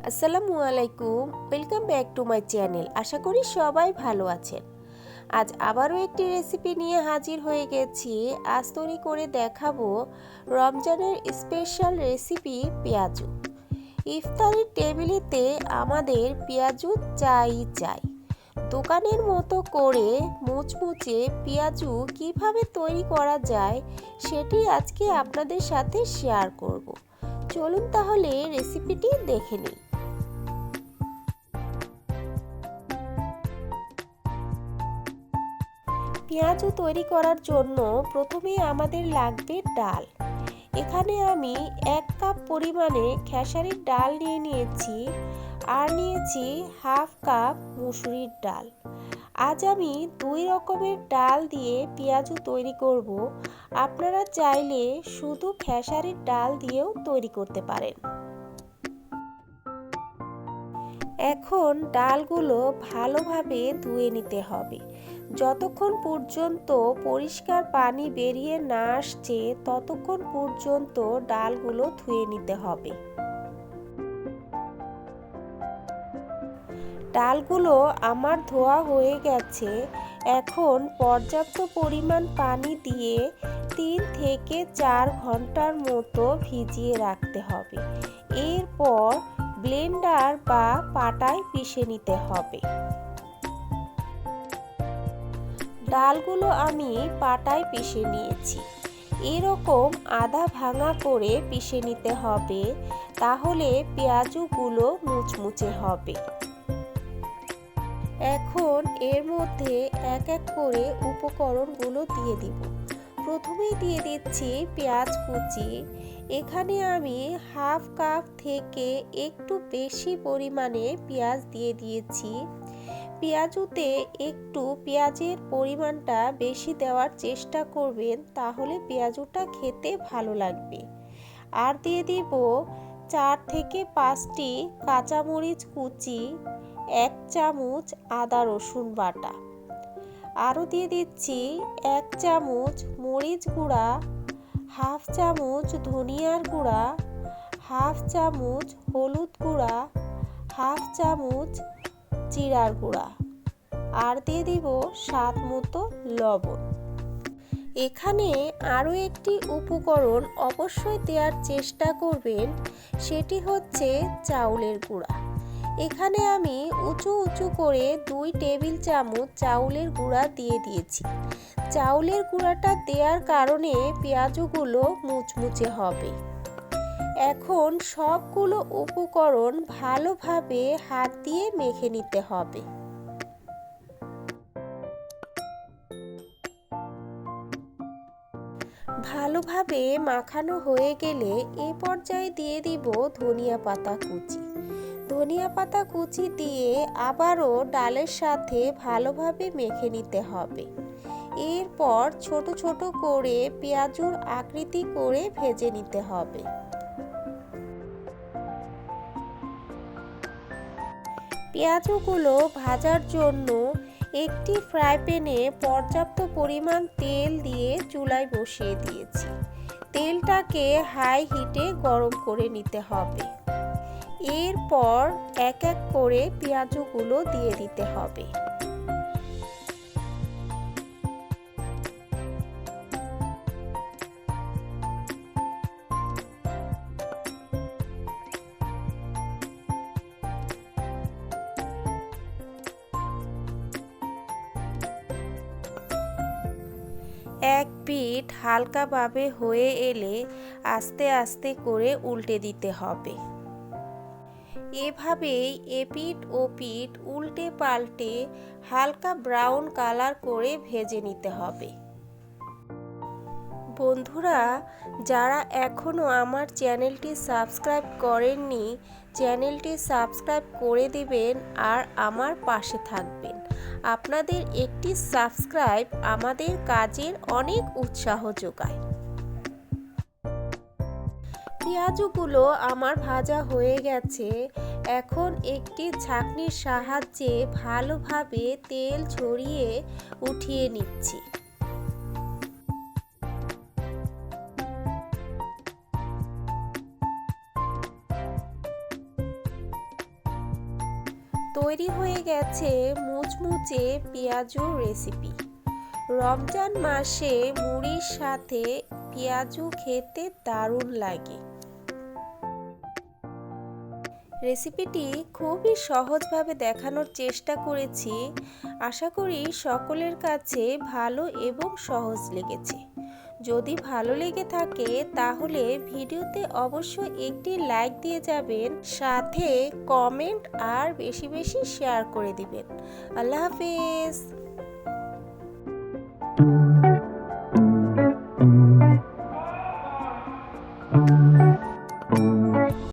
আসসালামু আলাইকুম, welcome back to my channel. আশা করি সবাই ভালো আছেন। আজ আবারও একটি রেসিপি নিয়ে হাজির হয়ে গেছি। আজ তৈরি করে দেখাবো রমজানের স্পেশাল রেসিপি পেঁয়াজু। ইফতারের টেবিলেতে আমাদের পেঁয়াজু চাই। দোকানের মতো করে মুচমুচে পেঁয়াজু কিভাবে তৈরি করা যায় সেটি আজকে আপনাদের সাথে শেয়ার করব। চলুন তাহলে রেসিপিটি দেখে নিই। পেঁয়াজু তৈরি করার জন্য প্রথমে আমাদের লাগবে ডাল। এখানে আমি 1 কাপ পরিমাণে খেসারির ডাল নিয়ে নিয়েছি, আর নিয়েছি হাফ কাপ মুসুরির ডাল। আজ আমি 2 রকমের ডাল দিয়ে পেঁয়াজু তৈরি করব। আপনারা চাইলে শুধু খেসারির ডাল দিয়েও তৈরি করতে পারেন। এখন ডালগুলো ভালোভাবে ধুয়ে নিতে হবে। যতক্ষণ পর্যন্ত পরিষ্কার পানি বেরিয়ে না আসছে ততক্ষণ পর্যন্ত ডালগুলো ধুয়ে নিতে হবে। ডালগুলো আমার ধোয়া হয়ে গেছে। এখন পর্যাপ্ত পরিমাণ পানি দিয়ে 3 থেকে 4 ঘন্টার মতো ভিজিয়ে রাখতে হবে। এরপর ব্লেন্ডার বা পাটায় পিষে নিতে হবে। ডালগুলো আমি পাটায় পিষে নিয়েছি। এরকম আধা ভাঙা করে পিষে নিতে হবে, তাহলে পেঁয়াজুগুলো মুচমুচে হবে। এখন এর মধ্যে এক এক করে উপকরণগুলো দিয়ে দিব। প্রথমেই দিয়ে দিচ্ছি পেঁয়াজ কুচি। এখানে আমি হাফ কাপ থেকে একটু বেশি পরিমাণে পেঁয়াজ দিয়ে দিয়েছি। পেঁয়াজুতে একটু পেঁয়াজের পরিমাণটা বেশি দেওয়ার চেষ্টা করবেন, তাহলে পেঁয়াজুটা খেতে ভালো লাগবে। আর দিয়ে দিব 4 থেকে 5টি কাঁচামরিচ কুচি, 1 চামচ আদা রসুন বাটা। আরও দিয়ে দিচ্ছি 1 চামচ মরিচ গুঁড়া, হাফ চামচ ধনিয়ার গুঁড়া, হাফ চামচ হলুদ গুঁড়া, হাফ চামচ জিরার গুঁড়া, আর দিয়ে দিব স্বাদ মতো লবণ। এখানে আরও একটি উপকরণ অবশ্যই দেওয়ার চেষ্টা করবেন, সেটি হচ্ছে চাউলের গুঁড়া। এখানে আমি উঁচু উঁচু করে 2 টেবিল চামচ চাউলের গুঁড়া দিয়ে দিয়েছি। চাউলের গুঁড়াটা দেওয়ার কারণে পেঁয়াজুগুলো মুচমুচে হবে। এখন সবগুলো উপকরণ ভালোভাবে হাত দিয়ে মেখে নিতে হবে। ভালোভাবে মাখানো হয়ে গেলে এ পর্যায়ে দিয়ে দিব ধনিয়া পাতা কুচি। ধনিয়া পাতা কুচি দিয়ে আবারও ডালের সাথে ভালোভাবে মেখে নিতে হবে। এরপর ছোট ছোট করে পেঁয়াজুর আকৃতি করে ভেজে নিতে হবে। পেঁয়াজগুলো ভাজার জন্য একটি ফ্রাই প্যানে পর্যাপ্ত পরিমাণ তেল দিয়ে চুলায় বসিয়ে দিয়েছি। তেলটাকে হাই হিটে গরম করে নিতে হবে। এরপর এক এক করে পেঁয়াজগুলো দিয়ে দিতে হবে। এক পিঠ হালকাভাবে হয়ে এলে আস্তে আস্তে করে উল্টে দিতে হবে। এভাবেই এপিঠ ও পিঠ উল্টে পাল্টে হালকা ব্রাউন কালার করে ভেজে নিতে হবে। বন্ধুরা, যারা এখনও আমার চ্যানেলটি সাবস্ক্রাইব করেননি, চ্যানেলটি সাবস্ক্রাইব করে দিবেন আর আমার পাশে থাকবেন। আপনাদের একটি সাবস্ক্রাইব আমাদের কাজের অনেক উৎসাহ যোগায়। পেঁয়াজগুলো আমার ভাজা হয়ে গেছে। এখন একটি ছাঁকনির সাহায্যে ভালোভাবে তেল ঝরিয়ে উঠিয়ে নিচ্ছি। তৈরি হয়ে গেছে মুচমুচে পেঁয়াজুর রেসিপি। রমজান মাসে মুড়ির সাথে পেঁয়াজু খেতে দারুণ লাগে। রেসিপিটি খুবই সহজভাবে দেখানোর চেষ্টা করেছি। আশা করি সকলের কাছে ভালো এবং সহজ লেগেছে। যদি ভালো লেগে থাকে তাহলে ভিডিওতে অবশ্যই একটি লাইক দিয়ে যাবেন, সাথে কমেন্ট আর বেশি বেশি শেয়ার করে দিবেন। আল্লাহ হাফেজ।